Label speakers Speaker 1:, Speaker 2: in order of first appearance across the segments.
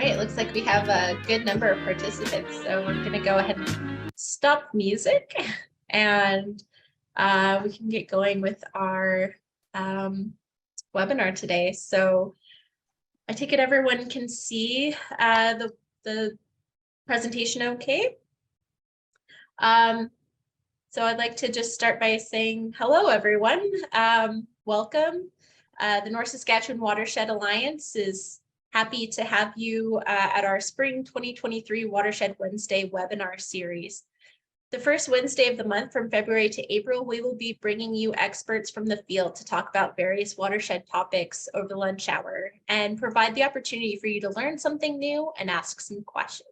Speaker 1: right, it looks like we have a good number of participants, so we're going to go ahead and stop music and we can get going with our webinar today. So I take it everyone can see the presentation okay? So I'd like to just start by saying hello, everyone. Welcome. The North Saskatchewan Watershed Alliance is happy to have you at our Spring 2023 Watershed Wednesday webinar series. The first Wednesday of the month from February to April, we will be bringing you experts from the field to talk about various watershed topics over the lunch hour and provide the opportunity for you to learn something new and ask some questions.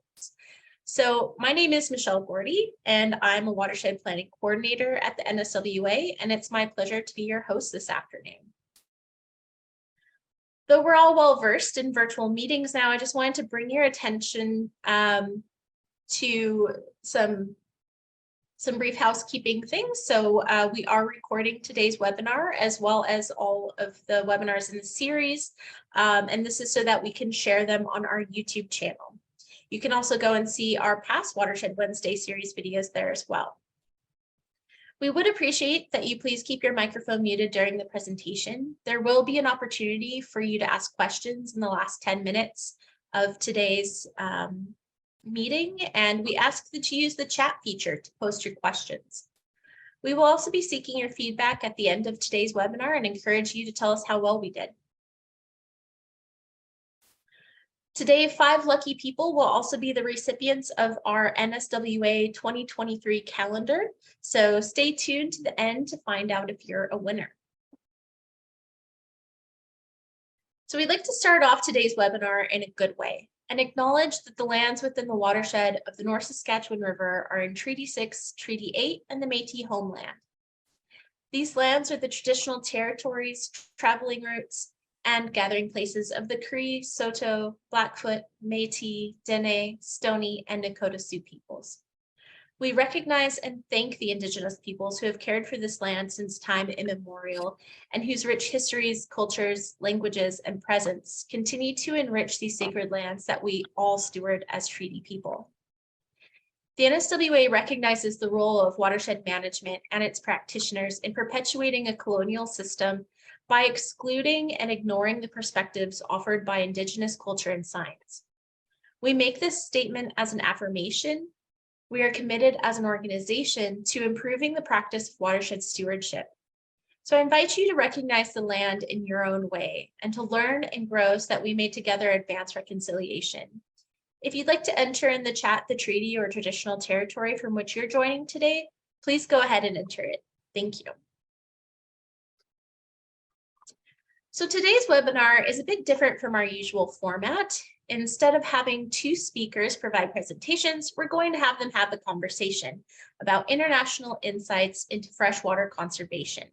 Speaker 1: So my name is Michelle Gordy, and I'm a watershed planning coordinator at the NSWA, and it's my pleasure to be your host this afternoon. Though we're all well versed in virtual meetings now, I just wanted to bring your attention to some brief housekeeping things. So we are recording today's webinar as well as all of the webinars in the series. And this is so that we can share them on our YouTube channel. You can also go and see our past Watershed Wednesday series videos there as well. We would appreciate that you please keep your microphone muted during the presentation. There will be an opportunity for you to ask questions in the last 10 minutes of today's meeting, and we ask that you use the chat feature to post your questions. We will also be seeking your feedback at the end of today's webinar and encourage you to tell us how well we did. Today, 5 lucky people will also be the recipients of our NSWA 2023 calendar, so stay tuned to the end to find out if you're a winner. So we'd like to start off today's webinar in a good way and acknowledge that the lands within the watershed of the North Saskatchewan River are in Treaty 6, Treaty 8, and the Métis homeland. These lands are the traditional territories, traveling routes, and gathering places of the Cree, Saulteaux, Blackfoot, Métis, Dene, Stoney, and Nakota Sioux peoples. We recognize and thank the Indigenous peoples who have cared for this land since time immemorial and whose rich histories, cultures, languages, and presence continue to enrich these sacred lands that we all steward as treaty people. The NSWA recognizes the role of watershed management and its practitioners in perpetuating a colonial system by excluding and ignoring the perspectives offered by Indigenous culture and science. We make this statement as an affirmation. We are committed as an organization to improving the practice of watershed stewardship. So I invite you to recognize the land in your own way and to learn and grow so that we may together advance reconciliation. If you'd like to enter in the chat the treaty or traditional territory from which you're joining today, please go ahead and enter it. Thank you. So today's webinar is a bit different from our usual format. Instead of having 2 speakers provide presentations, we're going to have them have a conversation about international insights into freshwater conservation.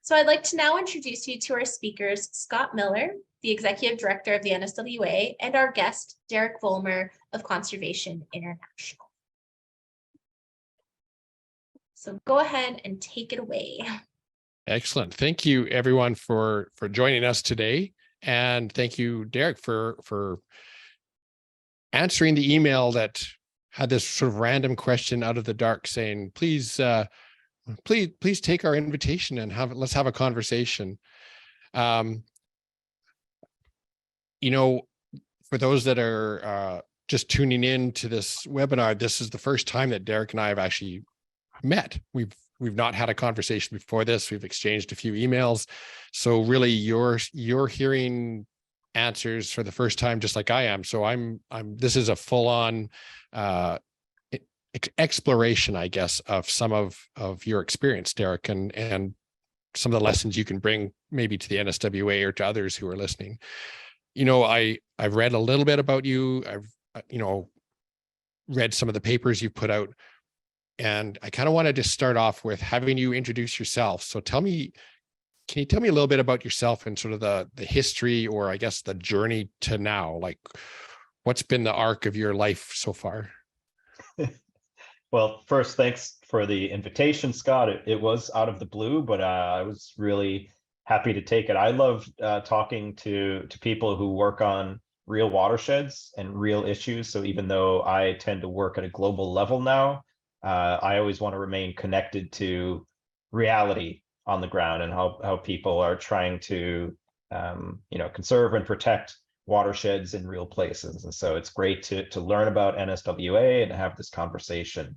Speaker 1: So I'd like to now introduce you to our speakers, Scott Millar, the Executive Director of the NSWA, and our guest, Derek Vollmer of Conservation International. So go ahead and take it away.
Speaker 2: Excellent. Thank you, everyone, for joining us today. And thank you, Derek, for answering the email that had this sort of random question out of the dark saying, please take our invitation and let's have a conversation. You know, for those that are just tuning in to this webinar, this is the first time that Derek and I have actually met. We've not had a conversation before this. We've exchanged a few emails. So really you're hearing answers for the first time, just like I am. So this is a full-on exploration, I guess, of some of your experience, Derek, and some of the lessons you can bring maybe to the NSWA or to others who are listening. You know, I've read a little bit about you. I've, read some of the papers you've put out. And I kind of wanted to start off with having you introduce yourself. So can you tell me a little bit about yourself and sort of the history, or I guess the journey to now? Like, what's been the arc of your life so far?
Speaker 3: Well, first, thanks for the invitation, Scott. It was out of the blue, but I was really happy to take it. I love talking to people who work on real watersheds and real issues. So even though I tend to work at a global level now, I always want to remain connected to reality on the ground and how people are trying to conserve and protect watersheds in real places. And so it's great to learn about NSWA and have this conversation.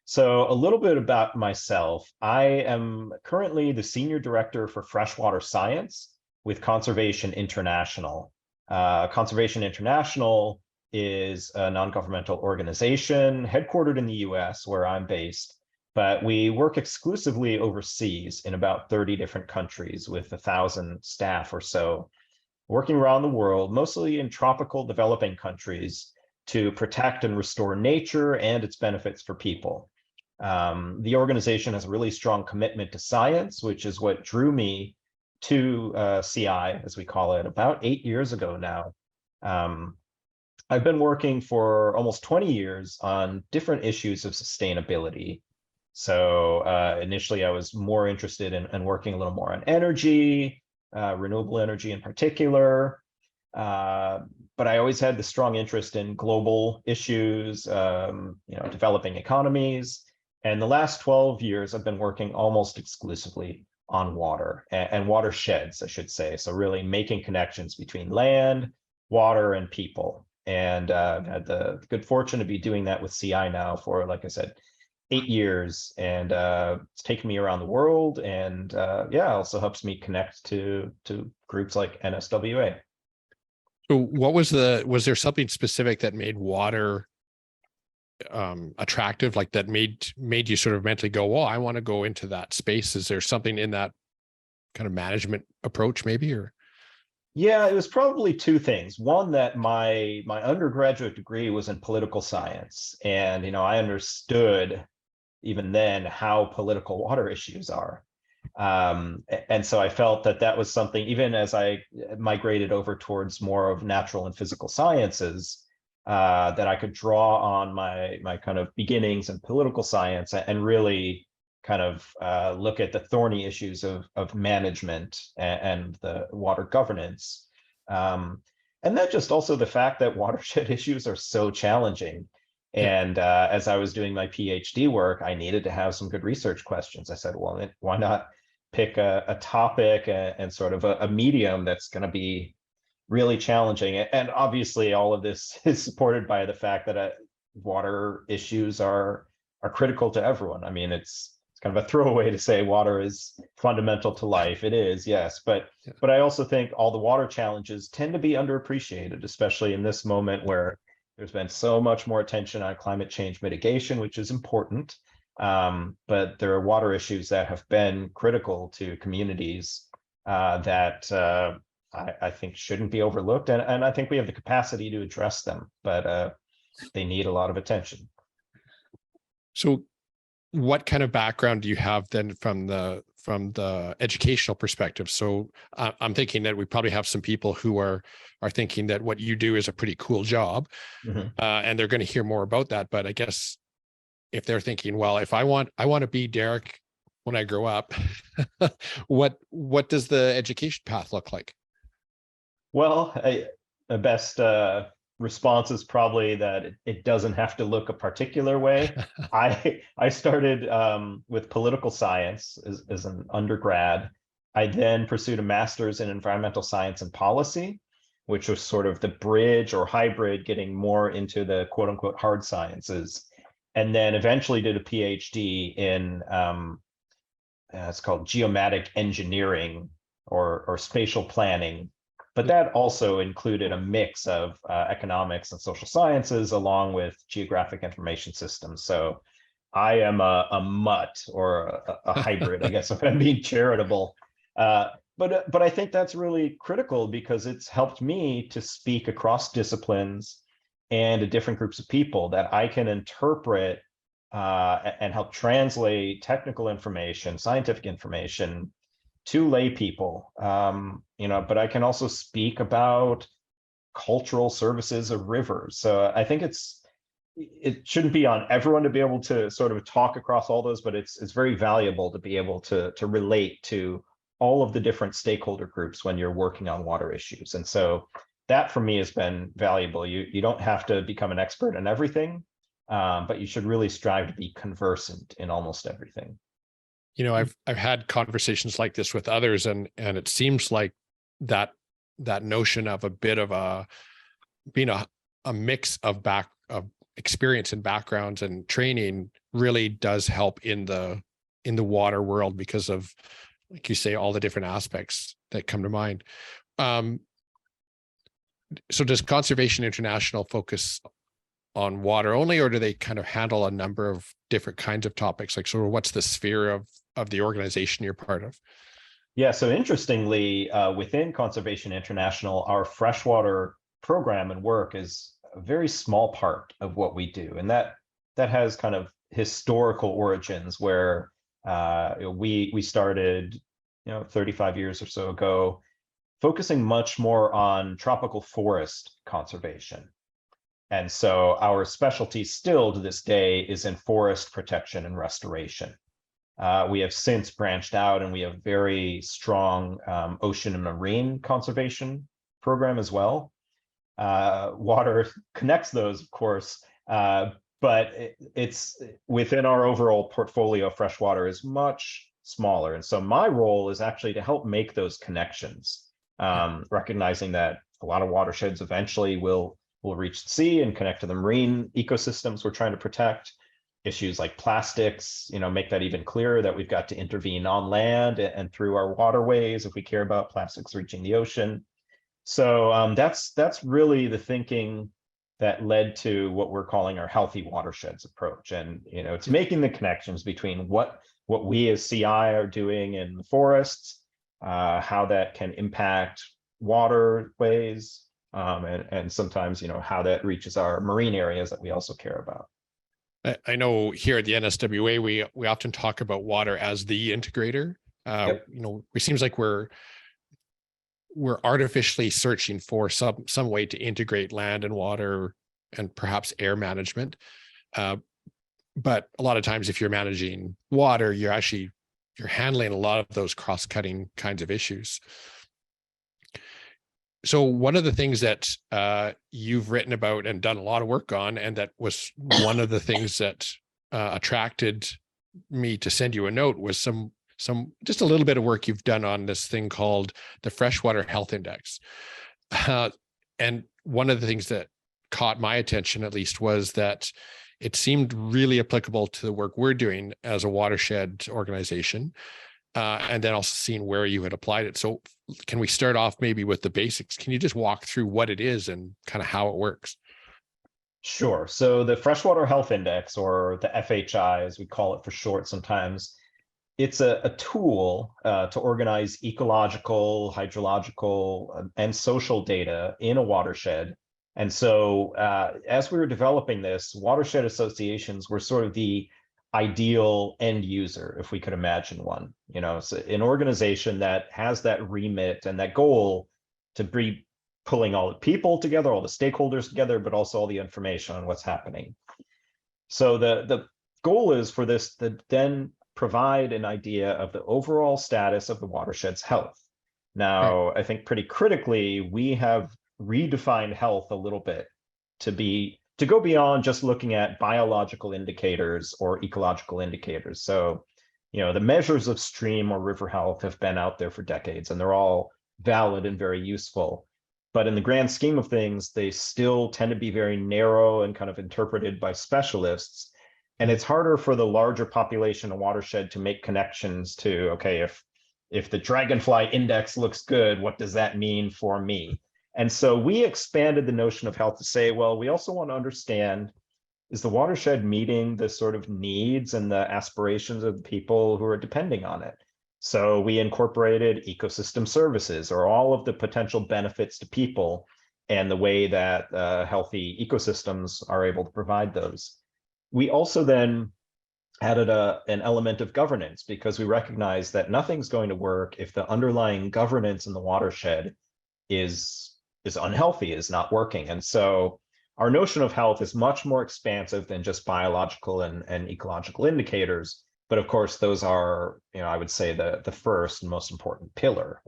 Speaker 3: So a little bit about myself. I am currently the Senior Director for Freshwater Science with Conservation International. Conservation International is a non-governmental organization headquartered in the US, where I'm based, but we work exclusively overseas in about 30 different countries with 1,000 staff or so, working around the world, mostly in tropical developing countries, to protect and restore nature and its benefits for people. The organization has a really strong commitment to science, which is what drew me to CI, as we call it, about 8 years ago now. I've been working for almost 20 years on different issues of sustainability. So initially, I was more interested in working a little more on energy, renewable energy in particular. But I always had the strong interest in global issues, developing economies. And the last 12 years, I've been working almost exclusively on water and watersheds, I should say. So really making connections between land, water, and people. And I've had the good fortune to be doing that with CI now for, like I said, 8 years. And it's taken me around the world. And also helps me connect to groups like NSWA.
Speaker 2: So what was there something specific that made water attractive, like that made you sort of mentally go, oh, I want to go into that space? Is there something in that kind of management approach maybe? Or
Speaker 3: yeah, it was probably two things. One, that my undergraduate degree was in political science, and I understood even then how political water issues are. And so I felt that was something, even as I migrated over towards more of natural and physical sciences, that I could draw on my kind of beginnings in political science and really kind of look at the thorny issues of management and the water governance. And then just also the fact that watershed issues are so challenging. And as I was doing my PhD work, I needed to have some good research questions. I said, well, why not pick a topic and sort of a medium that's going to be really challenging? And obviously, all of this is supported by the fact that water issues are critical to everyone. I mean, it's kind of a throwaway to say water is fundamental to life. It is, yes, but I also think all the water challenges tend to be underappreciated, especially in this moment where there's been so much more attention on climate change mitigation, which is important. But there are water issues that have been critical to communities that I think shouldn't be overlooked. And I think we have the capacity to address them, but they need a lot of attention.
Speaker 2: So what kind of background do you have then from the educational perspective? So I'm thinking that we probably have some people who are thinking that what you do is a pretty cool job, and they're going to hear more about that. But I guess if they're thinking, well, if I want to be Derek when I grow up, what does the education path look like?
Speaker 3: Well, the best response is probably that it doesn't have to look a particular way. I started with political science as an undergrad. I then pursued a master's in environmental science and policy, which was sort of the bridge or hybrid, getting more into the quote unquote hard sciences. And then eventually did a PhD in it's called geomatic engineering or spatial planning. But that also included a mix of economics and social sciences along with geographic information systems. So I am a mutt or a hybrid, I guess, if I'm being charitable. But I think that's really critical because it's helped me to speak across disciplines and to different groups of people that I can interpret and help translate technical information, scientific information to lay people, but I can also speak about cultural services of rivers. So I think it shouldn't be on everyone to be able to sort of talk across all those, but it's very valuable to be able to relate to all of the different stakeholder groups when you're working on water issues. And so that for me has been valuable. You don't have to become an expert in everything, but you should really strive to be conversant in almost everything.
Speaker 2: You know, I've had conversations like this with others, and it seems like that notion of a bit of a being a mix of experience and backgrounds and training really does help in the water world, because of, like you say, all the different aspects that come to mind. So does Conservation International focus on water only, or do they kind of handle a number of different kinds of topics? Like, so what's the sphere of the organization you're part of?
Speaker 3: Yeah, so interestingly, within Conservation International, our freshwater program and work is a very small part of what we do. And that has kind of historical origins where we started, 35 years or so ago, focusing much more on tropical forest conservation. And so our specialty still to this day is in forest protection and restoration. We have since branched out, and we have very strong ocean and marine conservation program as well. Water connects those, of course, but it's within our overall portfolio. Freshwater is much smaller, and so my role is actually to help make those connections, recognizing that a lot of watersheds eventually will reach the sea and connect to the marine ecosystems we're trying to protect. Issues like plastics, make that even clearer, that we've got to intervene on land and through our waterways if we care about plastics reaching the ocean. So that's really the thinking that led to what we're calling our healthy watersheds approach. And it's making the connections between what we as CI are doing in the forests, how that can impact waterways, and sometimes how that reaches our marine areas that we also care about.
Speaker 2: I know here at the NSWA, we often talk about water as the integrator.
Speaker 3: Yep.
Speaker 2: It seems like we're artificially searching for some way to integrate land and water and perhaps air management. But a lot of times, if you're managing water, you're handling a lot of those cross-cutting kinds of issues. So one of the things that you've written about and done a lot of work on, and that was one of the things that attracted me to send you a note, was just a little bit of work you've done on this thing called the Freshwater Health Index. And one of the things that caught my attention, at least, was that it seemed really applicable to the work we're doing as a watershed organization. And then also seeing where you had applied it. So can we start off maybe with the basics? Can you just walk through what it is and kind of how it works?
Speaker 3: Sure. So the Freshwater Health Index, or the FHI, as we call it for short sometimes, it's a tool to organize ecological, hydrological, and social data in a watershed. And so as we were developing this, watershed associations were sort of the ideal end user, if we could imagine one. So an organization that has that remit and that goal to be pulling all the people together, all the stakeholders together, but also all the information on what's happening. So the goal is for this to then provide an idea of the overall status of the watershed's health. Now, I think pretty critically, we have redefined health a little bit to go beyond just looking at biological indicators or ecological indicators. So, the measures of stream or river health have been out there for decades, and they're all valid and very useful. But in the grand scheme of things, they still tend to be very narrow and kind of interpreted by specialists. And it's harder for the larger population of watershed to make connections to, okay, if the dragonfly index looks good, what does that mean for me? And so we expanded the notion of health to say, well, we also want to understand, is the watershed meeting the sort of needs and the aspirations of the people who are depending on it? So we incorporated ecosystem services, or all of the potential benefits to people and the way that healthy ecosystems are able to provide those. We also then added an element of governance, because we recognize that nothing's going to work if the underlying governance in the watershed is unhealthy, is not working. And so our notion of health is much more expansive than just biological and ecological indicators. But of course, those are, I would say, the first and most important pillar.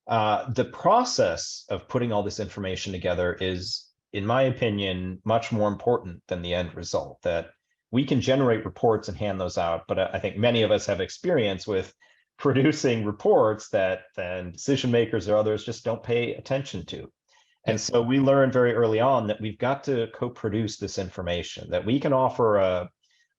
Speaker 3: The process of putting all this information together is, in my opinion, much more important than the end result. That we can generate reports and hand those out, but I think many of us have experience with producing reports that then decision makers or others just don't pay attention to. And so we learned very early on that we've got to co-produce this information, that we can offer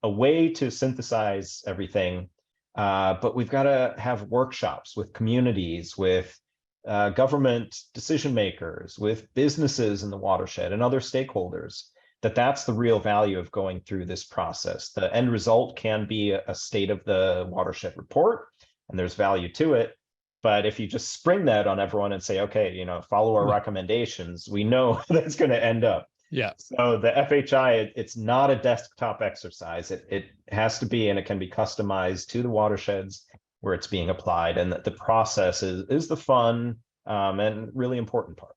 Speaker 3: a way to synthesize everything, but we've got to have workshops with communities, with government decision makers, with businesses in the watershed and other stakeholders, that's the real value of going through this process. The end result can be a state of the watershed report, and there's value to it. But if you just spring that on everyone and say, okay, follow our recommendations, we know that's going to end up.
Speaker 2: Yeah.
Speaker 3: So the FHI, it's not a desktop exercise. It has to be, and it can be customized to the watersheds where it's being applied. And the process is the fun and really important part.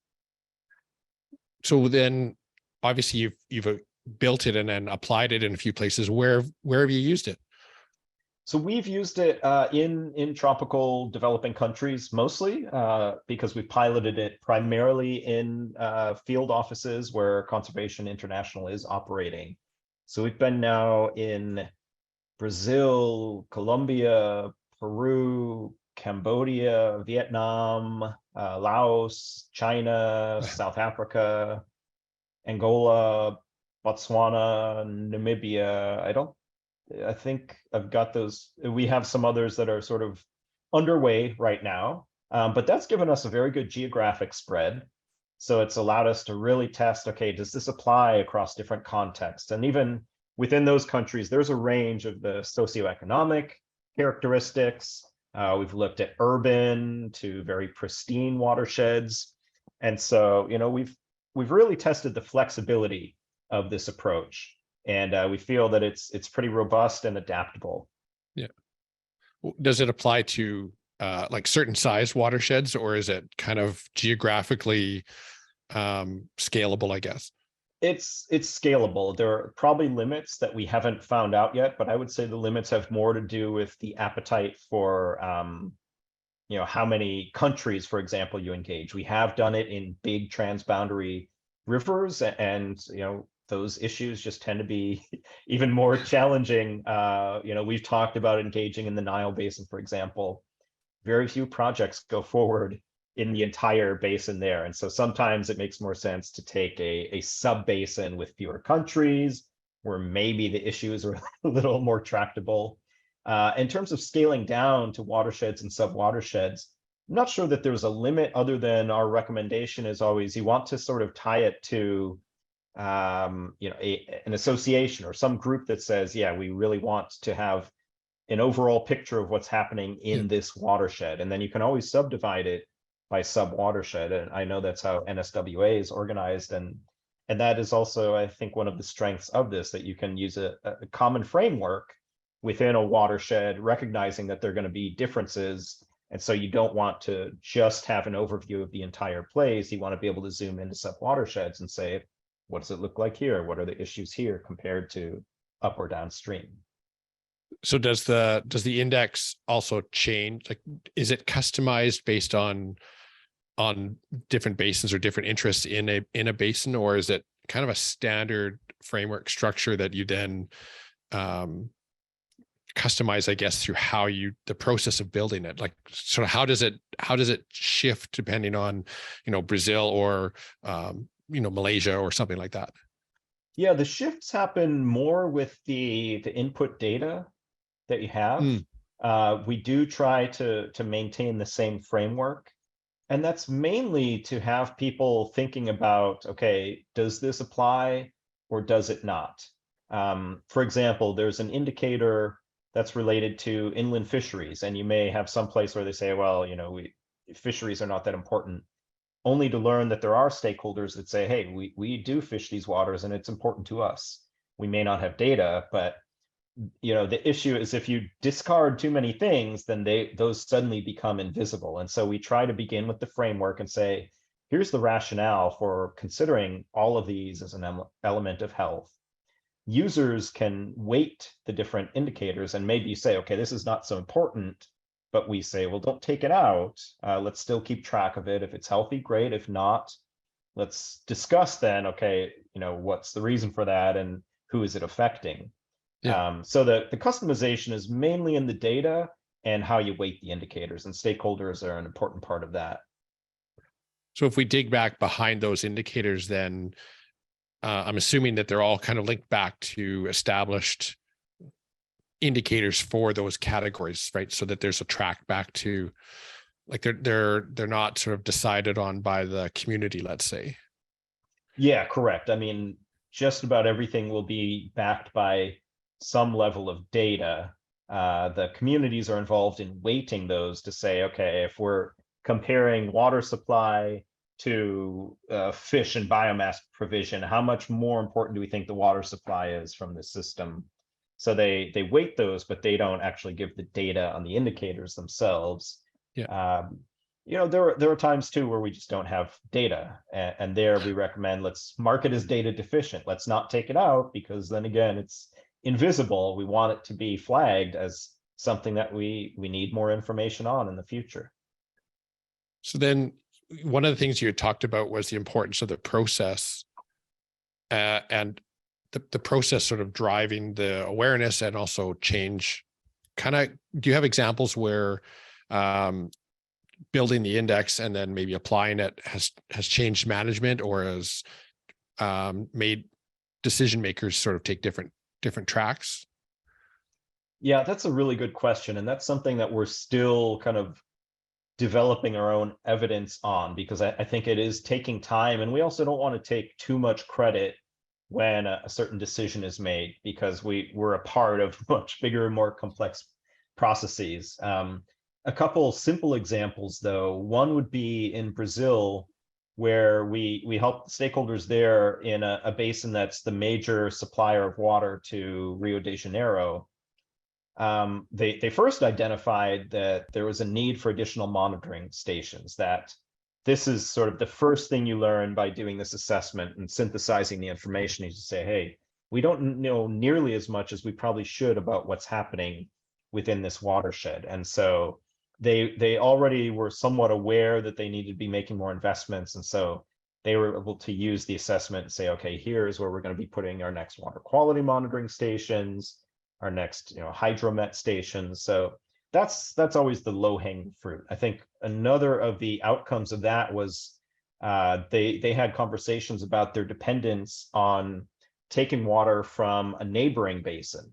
Speaker 2: So then obviously you've built it and then applied it in a few places. Where have you used it?
Speaker 3: So we've used it in tropical developing countries mostly because we piloted it primarily in field offices where Conservation International is operating. So we've been now in Brazil, Colombia, Peru, Cambodia, Vietnam, Laos, China, South Africa, Angola, Botswana, Namibia. I think I've got those. We have some others that are sort of underway right now, but that's given us a very good geographic spread. So it's allowed us to really test, okay, does this apply across different contexts? And even within those countries, there's a range of the socioeconomic characteristics. We've looked at urban to very pristine watersheds. And so, we've really tested the flexibility of this approach. And we feel that it's pretty robust and adaptable.
Speaker 2: Yeah. Does it apply to like certain size watersheds, or is it kind of geographically scalable, I guess?
Speaker 3: It's scalable. There are probably limits that we haven't found out yet, but I would say the limits have more to do with the appetite for how many countries, for example, you engage. We have done it in big transboundary rivers, and those issues just tend to be even more challenging. We've talked about engaging in the Nile Basin, for example. Very few projects go forward in the entire basin there. And so sometimes it makes more sense to take a sub-basin with fewer countries, where maybe the issues are a little more tractable. In terms of scaling down to watersheds and sub-watersheds, I'm not sure that there's a limit other than our recommendation is always you want to sort of tie it to an association or some group that says, yeah, we really want to have an overall picture of what's happening in this watershed. And then you can always subdivide it by sub-watershed. And I know that's how NSWA is organized. And that is also, I think, one of the strengths of this, that you can use a common framework within a watershed, recognizing that there are going to be differences. And so you don't want to just have an overview of the entire place. You want to be able to zoom into sub-watersheds and say, what does it look like here? What are the issues here compared to up or downstream?
Speaker 2: So does the index also change? Like, is it customized based on different basins or different interests in a basin, or is it kind of a standard framework structure that you then customize, I guess, through the process of building it? Like, sort of how does it shift depending on, Brazil or Malaysia or something like that?
Speaker 3: Yeah, the shifts happen more with the input data that you have. We do try to maintain the same framework. And that's mainly to have people thinking about, okay, does this apply or does it not? For example, there's an indicator that's related to inland fisheries, and you may have some place where they say, well, fisheries are not that important, only to learn that there are stakeholders that say, hey, we do fish these waters and it's important to us. We may not have data, but the issue is if you discard too many things, then those suddenly become invisible. And so we try to begin with the framework and say, here's the rationale for considering all of these as an element of health. Users can weight the different indicators and maybe say, okay, this is not so important, but we say, well, don't take it out. Let's still keep track of it. If it's healthy, great. If not, let's discuss then, okay, what's the reason for that and who is it affecting?
Speaker 2: Yeah.
Speaker 3: So the customization is mainly in the data and how you weight the indicators, and stakeholders are an important part of that.
Speaker 2: So if we dig back behind those indicators, then I'm assuming that they're all kind of linked back to established indicators for those categories, right? So that there's a track back to, like, they're not sort of decided on by the community, let's say.
Speaker 3: Yeah, correct. I mean, just about everything will be backed by some level of data. The communities are involved in weighting those to say, okay, if we're comparing water supply to fish and biomass provision, how much more important do we think the water supply is from the system? So they weight those, but they don't actually give the data on the indicators themselves.
Speaker 2: Yeah.
Speaker 3: There are times too where we just don't have data, and there we recommend, let's mark it as data deficient. Let's not take it out, because then again, it's invisible. We want it to be flagged as something that we need more information on in the future.
Speaker 2: So then one of the things you had talked about was the importance of the process, and the process sort of driving the awareness and also change. Do you have examples where building the index and then maybe applying it has changed management, or has made decision makers sort of take different tracks?
Speaker 3: Yeah, that's a really good question. And that's something that we're still kind of developing our own evidence on, because I think it is taking time. And we also don't want to take too much credit when a certain decision is made, because we're a part of much bigger and more complex processes. A couple simple examples, though. One would be in Brazil, where we help stakeholders there in a basin that's the major supplier of water to Rio de Janeiro. They first identified that there was a need for additional monitoring stations. That this is sort of the first thing you learn by doing this assessment and synthesizing the information. You just say, hey, we don't know nearly as much as we probably should about what's happening within this watershed. And so they already were somewhat aware that they needed to be making more investments. And so they were able to use the assessment and say, okay, here's where we're going to be putting our next water quality monitoring stations, our next hydromet stations. So that's always the low-hanging fruit. I think another of the outcomes of that was they had conversations about their dependence on taking water from a neighboring basin,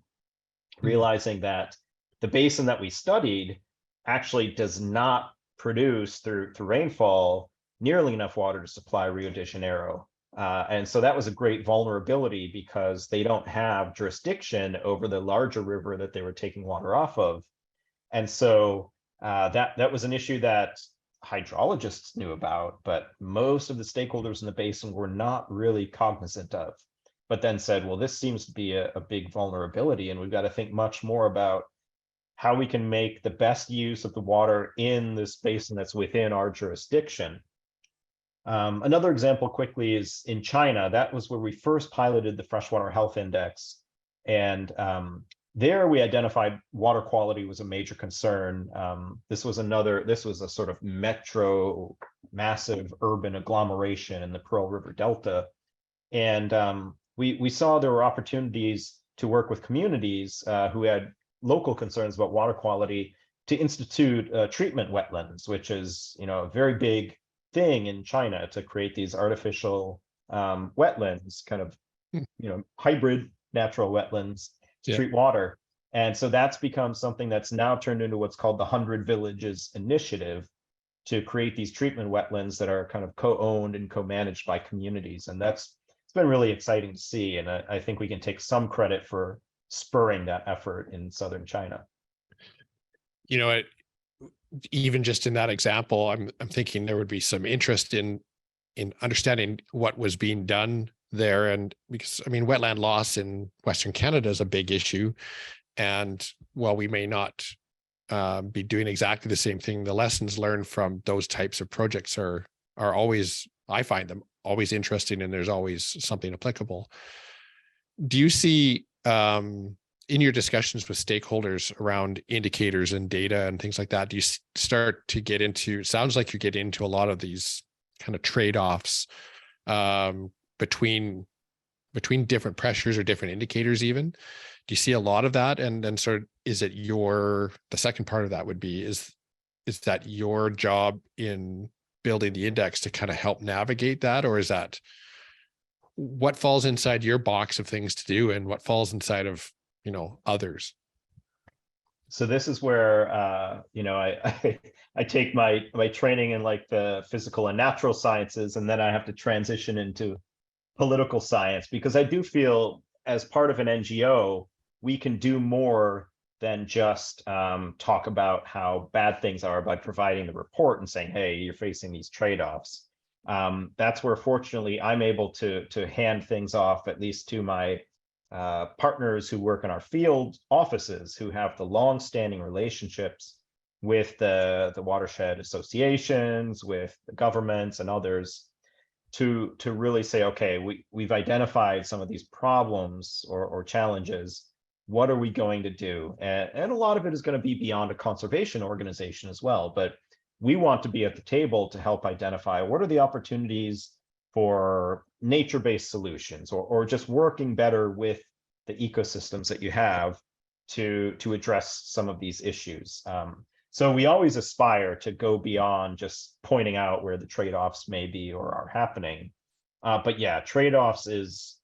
Speaker 3: realizing that the basin that we studied actually does not produce through rainfall nearly enough water to supply Rio de Janeiro. And so that was a great vulnerability, because they don't have jurisdiction over the larger river that they were taking water off of. And so that was an issue that hydrologists knew about, but most of the stakeholders in the basin were not really cognizant of, but then said, well, this seems to be a big vulnerability, and we've got to think much more about how we can make the best use of the water in this basin that's within our jurisdiction. Another example quickly is in China. That was where we first piloted the Freshwater Health Index. And there we identified water quality was a major concern. This was a sort of metro, massive urban agglomeration in the Pearl River Delta. And we saw there were opportunities to work with communities who had local concerns about water quality to institute treatment wetlands, which is a very big thing in China, to create these artificial wetlands, kind of hybrid natural wetlands to treat water. And so that's become something that's now turned into what's called the 100 Villages Initiative, to create these treatment wetlands that are kind of co-owned and co-managed by communities. And it's been really exciting to see. And I think we can take some credit for spurring that effort in southern China.
Speaker 2: Even just in that example, I'm thinking there would be some interest in understanding what was being done there. And because wetland loss in Western Canada is a big issue. And while we may not be doing exactly the same thing, the lessons learned from those types of projects are always, I find them always interesting, and there's always something applicable. Do you see in your discussions with stakeholders around indicators and data and things like that, do you start to get into, sounds like you get into a lot of these kind of trade-offs between different pressures or different indicators even? Do you see a lot of that? And then sort of, is it the second part of that would be, is that your job in building the index to kind of help navigate that? Or is that what falls inside your box of things to do and what falls inside of, others?
Speaker 3: So this is where I take my training in like the physical and natural sciences, and then I have to transition into political science, because I do feel as part of an NGO, we can do more than just talk about how bad things are by providing the report and saying, hey, you're facing these trade-offs. That's where, fortunately, I'm able to hand things off, at least to my partners who work in our field offices, who have the long-standing relationships with the watershed associations, with the governments and others, to really say, okay, we've identified some of these problems or challenges. What are we going to do? And a lot of it is going to be beyond a conservation organization as well, but we want to be at the table to help identify what are the opportunities for nature-based solutions, or just working better with the ecosystems that you have to address some of these issues. So we always aspire to go beyond just pointing out where the trade-offs may be or are happening. But yeah, trade-offs is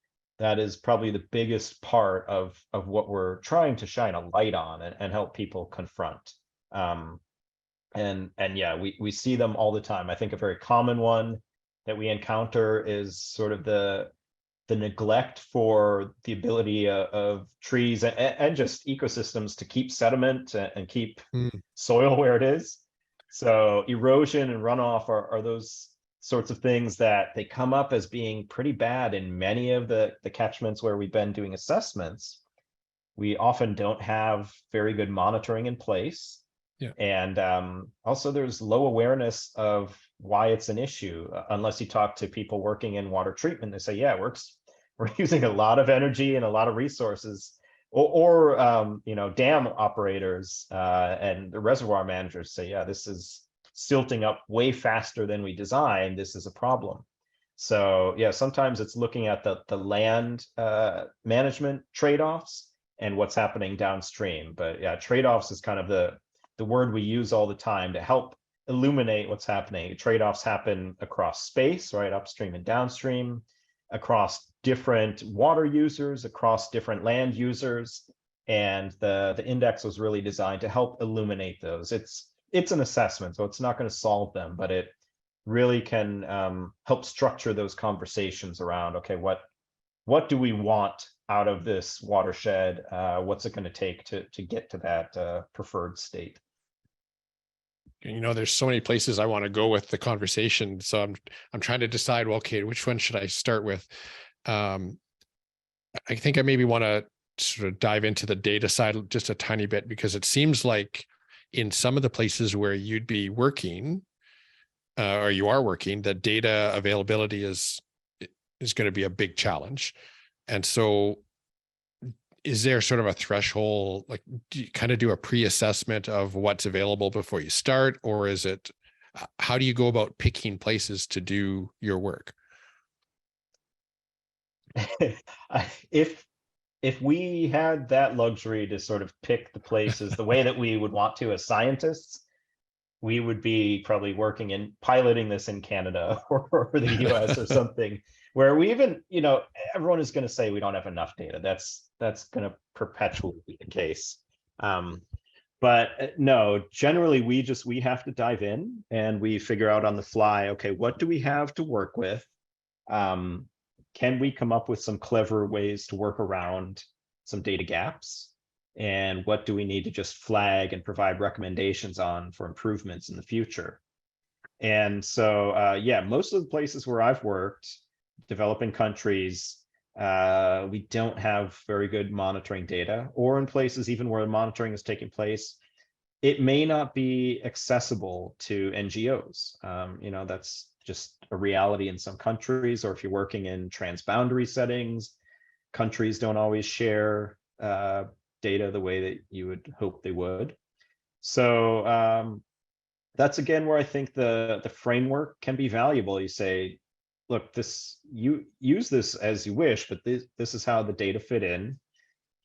Speaker 3: probably the biggest part of what we're trying to shine a light on and help people confront. And yeah, we see them all the time. I think a very common one that we encounter is sort of the neglect for the ability of trees and just ecosystems to keep sediment and keep soil where it is. So erosion and runoff are those sorts of things that they come up as being pretty bad in many of the catchments where we've been doing assessments. We often don't have very good monitoring in place.
Speaker 2: Yeah.
Speaker 3: And also there's low awareness of why it's an issue, unless you talk to people working in water treatment. They say, yeah, we're using a lot of energy and a lot of resources, or dam operators and the reservoir managers say, yeah, this is silting up way faster than we designed. This is a problem. So yeah, sometimes it's looking at the land management trade-offs and what's happening downstream. But yeah, trade-offs is kind of the word we use all the time to help illuminate what's happening. Trade-offs happen across space, right? Upstream and downstream, across different water users, across different land users. And the index was really designed to help illuminate those. It's an assessment, so it's not going to solve them, but it really can help structure those conversations around, okay, what do we want out of this watershed? What's it going to take to get to that preferred state?
Speaker 2: There's so many places I want to go with the conversation. So I'm trying to decide, well, okay, which one should I start with? I think I maybe want to sort of dive into the data side just a tiny bit, because it seems like in some of the places where you'd be working or you are working, the data availability is going to be a big challenge. And so is there sort of a threshold, like do you kind of do a pre-assessment of what's available before you start, or is it, how do you go about picking places to do your work?
Speaker 3: If we had that luxury to sort of pick the places the way that we would want to as scientists, we would be probably working in piloting this in Canada or the US or something, where we even, everyone is going to say we don't have enough data. That's going to perpetually be the case. But no, generally we have to dive in and we figure out on the fly, okay, what do we have to work with? Can we come up with some clever ways to work around some data gaps? And what do we need to just flag and provide recommendations on for improvements in the future? And so, yeah, most of the places where I've worked, developing countries, we don't have very good monitoring data, or in places even where monitoring is taking place, it may not be accessible to NGOs. That's just a reality in some countries, or if you're working in transboundary settings, countries don't always share data the way that you would hope they would. So that's again where I think the framework can be valuable. You say, look, you use this as you wish, but this is how the data fit in.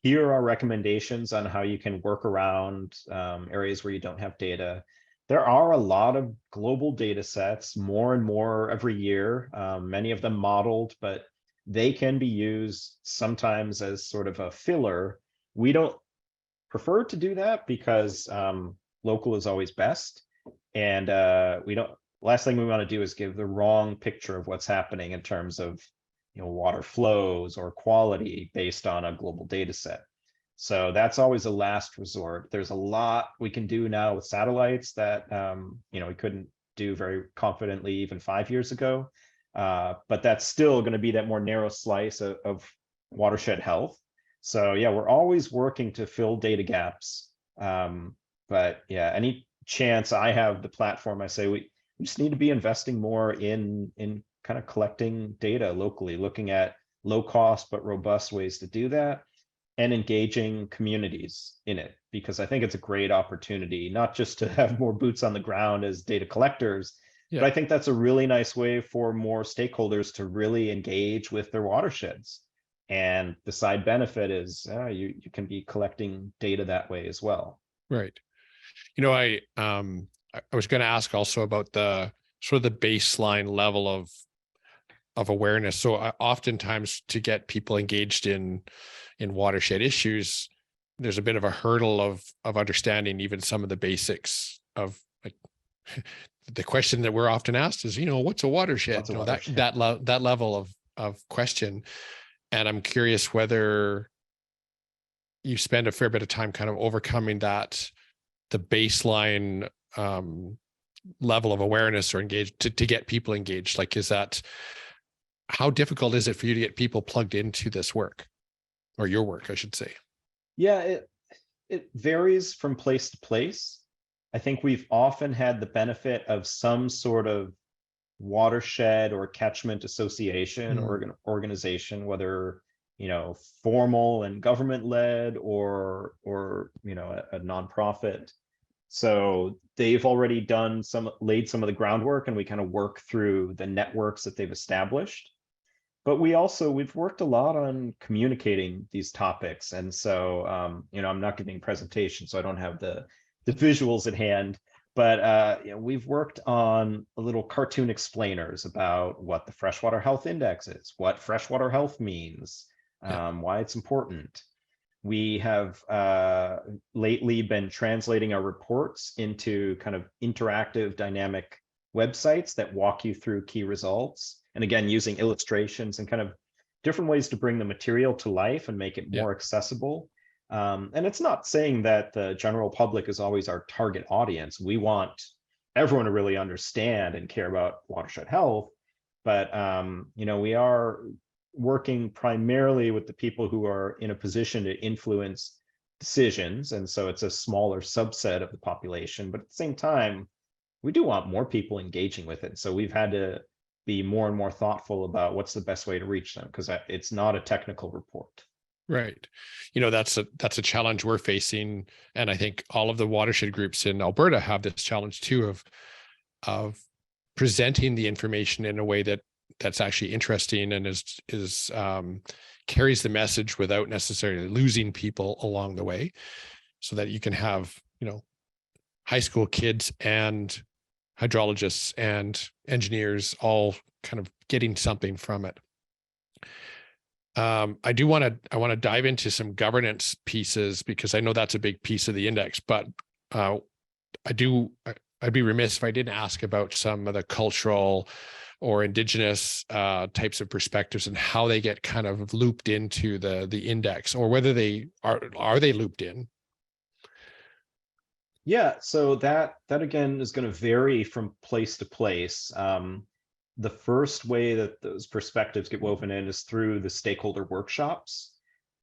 Speaker 3: Here are recommendations on how you can work around areas where you don't have data. There are a lot of global data sets, more and more every year, many of them modeled, but they can be used sometimes as sort of a filler. We don't prefer to do that because local is always best. And last thing we want to do is give the wrong picture of what's happening in terms of water flows or quality based on a global data set. So that's always a last resort. There's a lot we can do now with satellites that we couldn't do very confidently even 5 years ago. But that's still going to be that more narrow slice of watershed health. So yeah, we're always working to fill data gaps. But yeah, any chance I have the platform, I say we just need to be investing more in kind of collecting data locally, looking at low cost but robust ways to do that, and engaging communities in it, because I think it's a great opportunity, not just to have more boots on the ground as data collectors, but I think that's a really nice way for more stakeholders to really engage with their watersheds. And the side benefit is you can be collecting data that way as well.
Speaker 2: Right. I was going to ask also about the sort of the baseline level of awareness. So oftentimes to get people engaged in watershed issues, there's a bit of a hurdle of understanding even some of the basics of like the question that we're often asked is, what's a watershed?
Speaker 3: What's a watershed?
Speaker 2: That level of question. And I'm curious whether you spend a fair bit of time kind of overcoming the baseline level of awareness or engaged to get people engaged. Like, how difficult is it for you to get people plugged into this work, or your work, I should say?
Speaker 3: Yeah, it varies from place to place. I think we've often had the benefit of some sort of watershed or catchment association or organization, whether formal and government led or a nonprofit. So they've already laid some of the groundwork, and we kind of work through the networks that they've established. But we've worked a lot on communicating these topics. And so, I'm not giving presentations, so I don't have the visuals at hand, but we've worked on a little cartoon explainers about what the Freshwater Health Index is, what freshwater health means, why it's important. We have lately been translating our reports into kind of interactive dynamic websites that walk you through key results. And again, using illustrations and kind of different ways to bring the material to life and make it more accessible. And it's not saying that the general public is always our target audience. We want everyone to really understand and care about watershed health. But, we are working primarily with the people who are in a position to influence decisions. And so it's a smaller subset of the population. But at the same time, we do want more people engaging with it. So we've had to be more and more thoughtful about what's the best way to reach them, because it's not a technical report.
Speaker 2: Right. That's a challenge we're facing. And I think all of the watershed groups in Alberta have this challenge too of presenting the information in a way that's actually interesting and is carries the message without necessarily losing people along the way, so that you can have, high school kids and hydrologists and engineers all kind of getting something from it. I want to dive into some governance pieces, because I know that's a big piece of the index, but I'd be remiss if I didn't ask about some of the cultural or Indigenous types of perspectives and how they get kind of looped into the index, or whether they are they looped in.
Speaker 3: Yeah, so that again is going to vary from place to place. The first way that those perspectives get woven in is through the stakeholder workshops.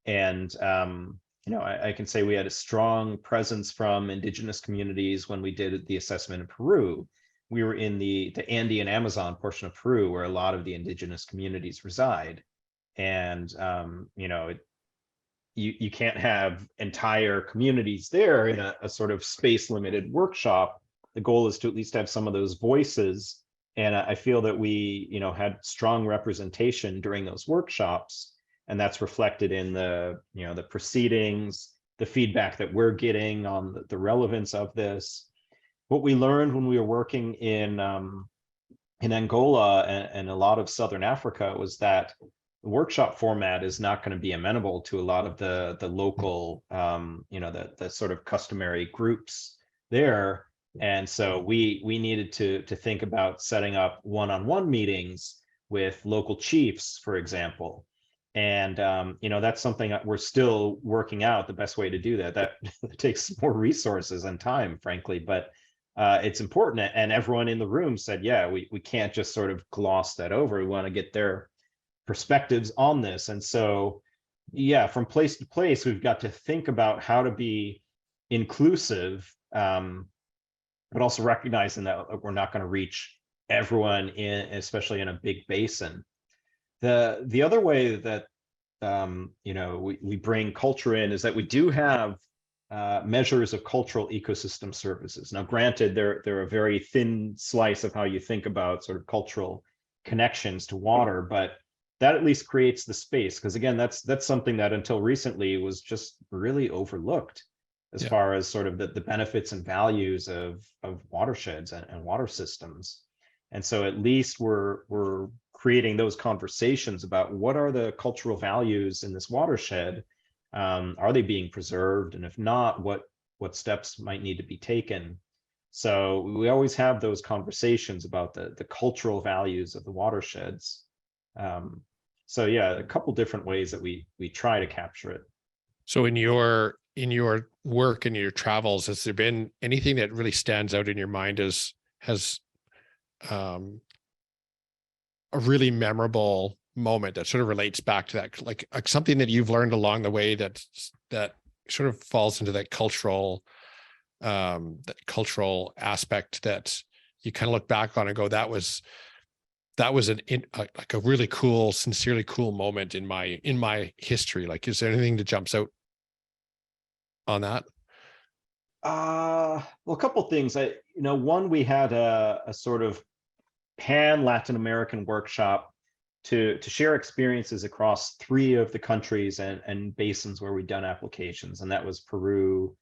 Speaker 3: And, I can say we had a strong presence from Indigenous communities when we did the assessment in Peru. We were in the Andean Amazon portion of Peru, where a lot of the Indigenous communities reside. And, you can't have entire communities there in a sort of space limited workshop. The goal is to at least have some of those voices. And I feel that we, had strong representation during those workshops, and that's reflected in the, the proceedings, the feedback that we're getting on the relevance of this. What we learned when we were working in Angola and a lot of Southern Africa was that the workshop format is not going to be amenable to a lot of the local, the sort of customary groups there. And so we needed to think about setting up one-on-one meetings with local chiefs, for example. And that's something that we're still working out the best way to do that. That takes more resources and time, frankly, but it's important. And everyone in the room said, yeah, we can't just sort of gloss that over. We want to get their perspectives on this. And so, yeah, from place to place, we've got to think about how to be inclusive, but also recognizing that we're not going to reach everyone especially in a big basin. The other way that we bring culture in is that we do have measures of cultural ecosystem services. Now, granted, they're a very thin slice of how you think about sort of cultural connections to water, but that at least creates the space, because again, that's something that until recently was just really overlooked as far as sort of the benefits and values of watersheds and water systems. And so at least we're creating those conversations about what are the cultural values in this watershed. Are they being preserved? And if not, what steps might need to be taken? So we always have those conversations about the cultural values of the watersheds. So yeah, a couple different ways that we try to capture it.
Speaker 2: So in your work and your travels, has there been anything that really stands out in your mind as has a really memorable moment that sort of relates back to that, like something that you've learned along the way that sort of falls into that cultural aspect that you kind of look back on and go, that was like a really cool, sincerely cool moment in my history. Like, is there anything that jumps out on that?
Speaker 3: Well, a couple things. One, we had a sort of pan Latin American workshop to share experiences across 3 of the countries and basins where we've done applications, and that was Peru,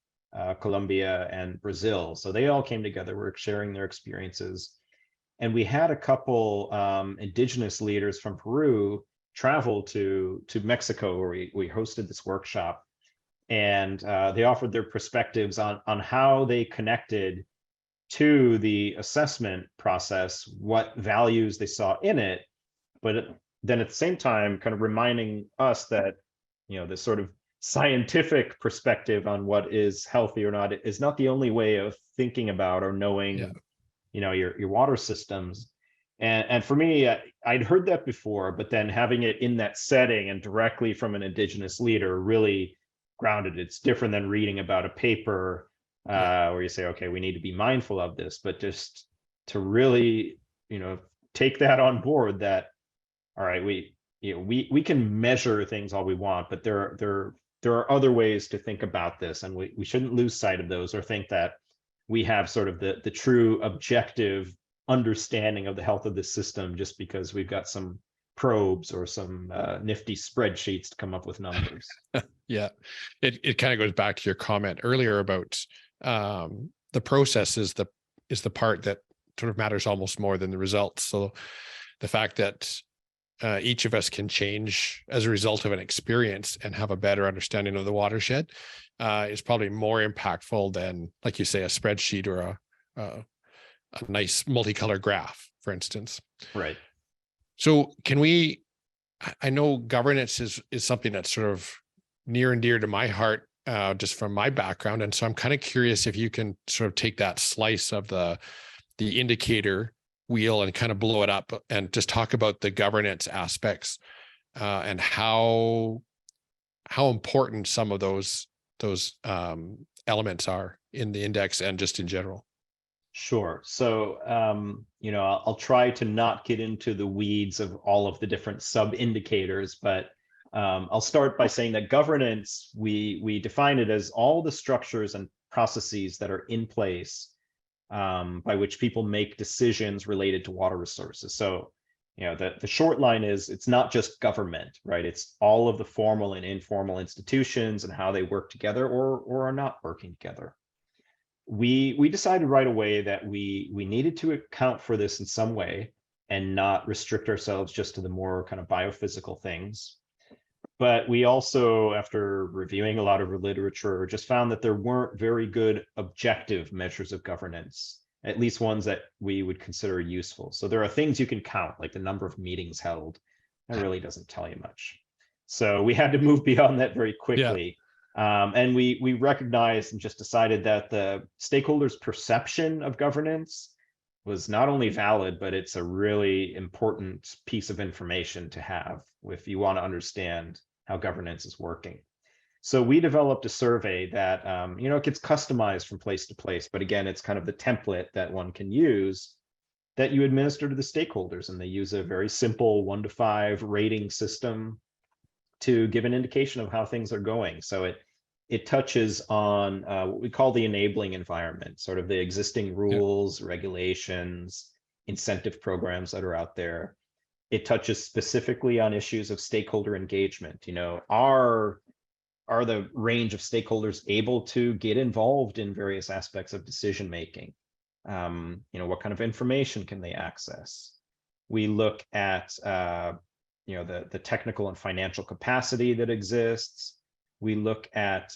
Speaker 3: Colombia, and Brazil. So they all came together, were sharing their experiences. And we had a couple indigenous leaders from Peru travel to Mexico, where we hosted this workshop. And they offered their perspectives on how they connected to the assessment process, what values they saw in it, but then at the same time, kind of reminding us that, the sort of scientific perspective on what is healthy or not is not the only way of thinking about or knowing, your water systems. And for me, I'd heard that before, but then having it in that setting and directly from an indigenous leader really grounded. It's different than reading about a paper where you say, okay, we need to be mindful of this, but just to really, take that on board that, all right, we can measure things all we want, but there are other ways to think about this, and we shouldn't lose sight of those or think that we have sort of the true objective understanding of the health of the system just because we've got some probes or some nifty spreadsheets to come up with numbers.
Speaker 2: Yeah, it kind of goes back to your comment earlier about the process is the part that sort of matters almost more than the results. So the fact that each of us can change as a result of an experience and have a better understanding of the watershed is probably more impactful than, like you say, a spreadsheet or a nice multicolored graph, for instance.
Speaker 3: Right.
Speaker 2: So I know governance is something that's sort of near and dear to my heart, just from my background. And so I'm kind of curious if you can sort of take that slice of the indicator wheel and kind of blow it up and just talk about the governance aspects and how important some of those elements are in the index and just in general.
Speaker 3: Sure. So, I'll try to not get into the weeds of all of the different sub indicators, but I'll start by saying that governance, we define it as all the structures and processes that are in place by which people make decisions related to water resources. So, the short line is it's not just government, right? It's all of the formal and informal institutions and how they work together or are not working together. We decided right away that we needed to account for this in some way and not restrict ourselves just to the more kind of biophysical things. But we also, after reviewing a lot of literature, just found that there weren't very good objective measures of governance, at least ones that we would consider useful. So there are things you can count, like the number of meetings held. That really doesn't tell you much. So we had to move beyond that very quickly. And we recognized and just decided that the stakeholders' perception of governance was not only valid, but it's a really important piece of information to have if you want to understand how governance is working. So we developed a survey that, it gets customized from place to place, but again, it's kind of the template that one can use that you administer to the stakeholders. And they use a very simple 1 to 5 rating system to give an indication of how things are going. So it touches on what we call the enabling environment, sort of the existing rules, regulations, incentive programs that are out there. It touches specifically on issues of stakeholder engagement. Are the range of stakeholders able to get involved in various aspects of decision making? What kind of information can they access? We look at the technical and financial capacity that exists. We look at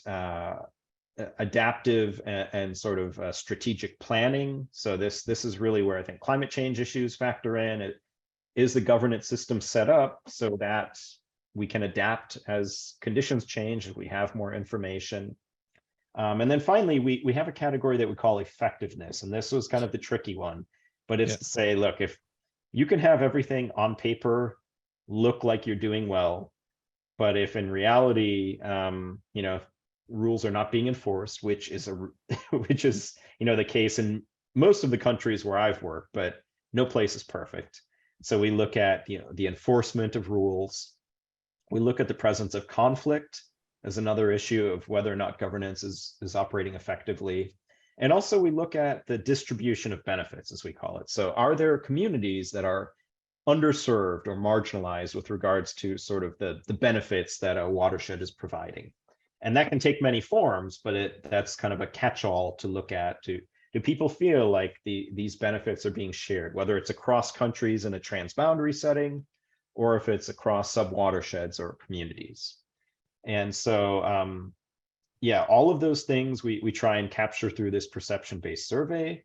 Speaker 3: adaptive and sort of strategic planning. So this is really where I think climate change issues factor in. Is the governance system set up so that we can adapt as conditions change, as we have more information? And then finally, we have a category that we call effectiveness. And this was kind of the tricky one, but it's to say, look, if you can have everything on paper look like you're doing well, but if in reality, rules are not being enforced, which is the case in most of the countries where I've worked, but no place is perfect. So we look at the enforcement of rules. We look at the presence of conflict as another issue of whether or not governance is operating effectively. And also we look at the distribution of benefits, as we call it. So are there communities that are underserved or marginalized with regards to sort of the benefits that a watershed is providing? And that can take many forms, but that's kind of a catch-all to look at. Do people feel like these benefits are being shared, whether it's across countries in a transboundary setting, or if it's across sub-watersheds or communities? And so, all of those things we try and capture through this perception-based survey.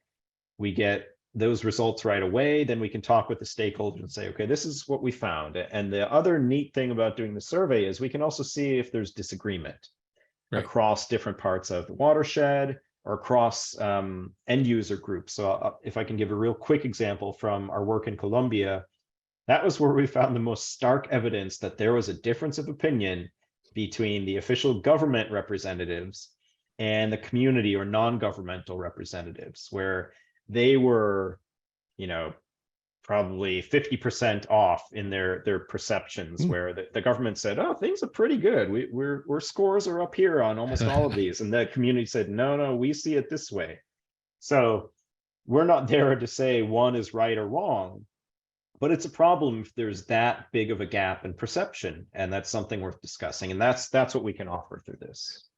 Speaker 3: We get those results right away, then we can talk with the stakeholders and say, okay, this is what we found. And the other neat thing about doing the survey is we can also see if there's disagreement across different parts of the watershed or across end user groups. So if I can give a real quick example from our work in Colombia, that was where we found the most stark evidence that there was a difference of opinion between the official government representatives and the community or non-governmental representatives, where they were, probably 50% off in their perceptions, where the government said, oh, things are pretty good. We're scores are up here on almost all of these. And the community said, no, we see it this way. So we're not there to say one is right or wrong, but it's a problem if there's that big of a gap in perception. And that's something worth discussing. And that's what we can offer through this.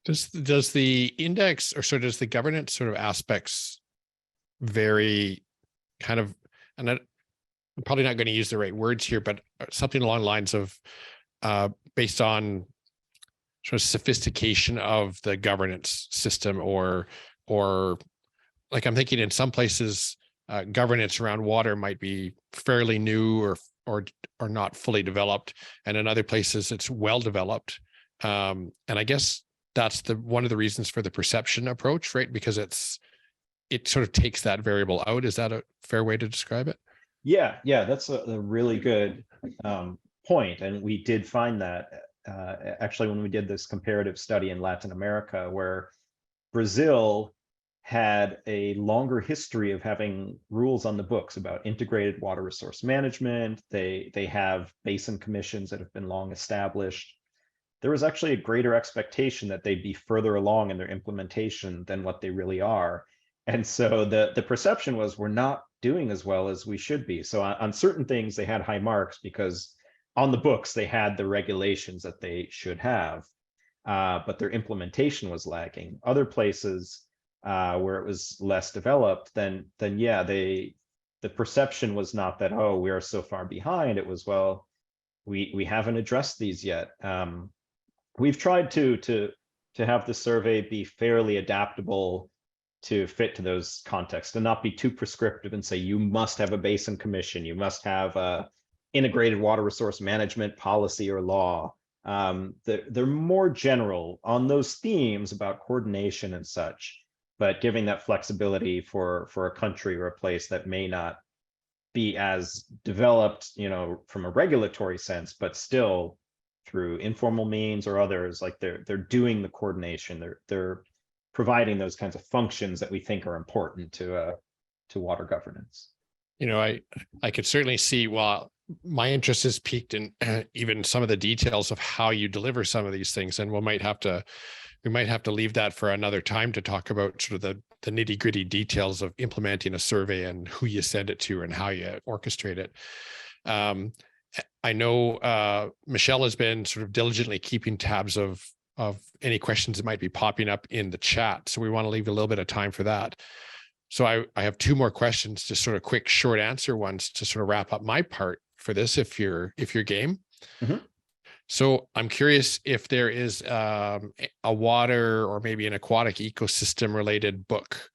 Speaker 2: Does the index, or so does the governance sort of aspects vary kind of, and I'm probably not going to use the right words here, but something along the lines of based on sort of sophistication of the governance system, or like I'm thinking in some places, governance around water might be fairly new or not fully developed, and in other places it's well developed. And I guess that's one of the reasons for the perception approach, right? Because it sort of takes that variable out. Is that a fair way to describe it?
Speaker 3: Yeah, that's a really good point. And we did find that actually when we did this comparative study in Latin America, where Brazil had a longer history of having rules on the books about integrated water resource management. They have basin commissions that have been long established. There was actually a greater expectation that they'd be further along in their implementation than what they really are. And so the perception was we're not doing as well as we should be. So on certain things, they had high marks because on the books, they had the regulations that they should have, but their implementation was lagging. Other places where it was less developed, then yeah, the perception was not that, oh, we are so far behind. It was, well, we haven't addressed these yet. We've tried to have the survey be fairly adaptable to fit to those contexts and not be too prescriptive and say you must have a basin commission, you must have a integrated water resource management policy or law. They're more general on those themes about coordination and such, but giving that flexibility for a country or a place that may not be as developed, from a regulatory sense, but still through informal means or others, like they're doing the coordination, they're providing those kinds of functions that we think are important to water governance.
Speaker 2: I could certainly see, well, my interest is piqued in even some of the details of how you deliver some of these things, and we might have to leave that for another time to talk about sort of the nitty gritty details of implementing a survey and who you send it to and how you orchestrate it. I know Michelle has been sort of diligently keeping tabs of any questions that might be popping up in the chat. So we want to leave a little bit of time for that. So I have two more questions, just sort of quick, short answer ones to sort of wrap up my part for this, if you're game.
Speaker 3: Mm-hmm.
Speaker 2: So I'm curious if there is a water or maybe an aquatic ecosystem related book,